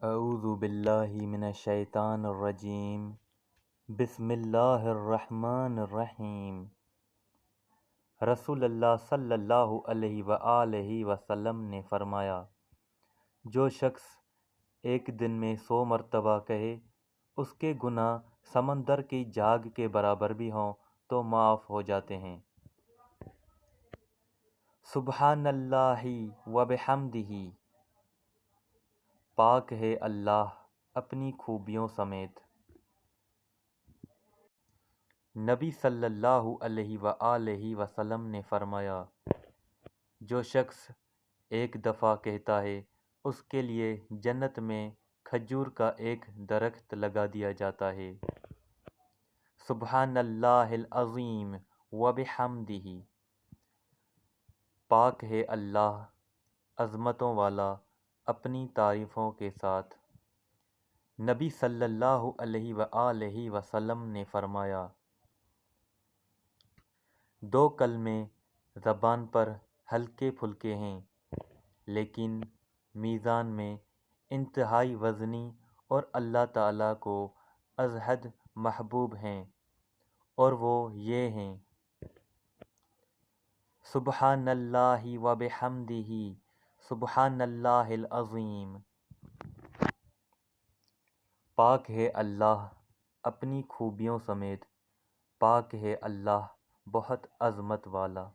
اعوذ باللہ من الشیطان الرجیم بسم اللہ الرحمن الرحیم۔ رسول اللہ صلی اللہ علیہ وآلہ وسلم نے فرمایا، جو شخص ایک دن میں 100 مرتبہ کہے اس کے گناہ سمندر کی جھاگ کے برابر بھی ہوں تو معاف ہو جاتے ہیں۔ سبحان اللہ و بحمدہ، پاک ہے اللہ اپنی خوبیوں سمیت۔ نبی صلی اللہ علیہ وآلہ وسلم نے فرمایا، جو شخص ایک دفعہ کہتا ہے اس کے لیے جنت میں کھجور کا ایک درخت لگا دیا جاتا ہے۔ سبحان اللہ العظیم و بحمدہ، پاک ہے اللہ عظمتوں والا اپنی تعریفوں کے ساتھ۔ نبی صلی اللہ علیہ وآلہ وسلم نے فرمایا، 2 کلمے زبان پر ہلکے پھلکے ہیں لیکن میزان میں انتہائی وزنی اور اللہ تعالیٰ کو از حد محبوب ہیں، اور وہ یہ ہیں: سبحان اللہ و بحمدہ، سبحان اللہ العظیم۔ پاک ہے اللہ اپنی خوبیوں سمیت، پاک ہے اللہ بہت عظمت والا۔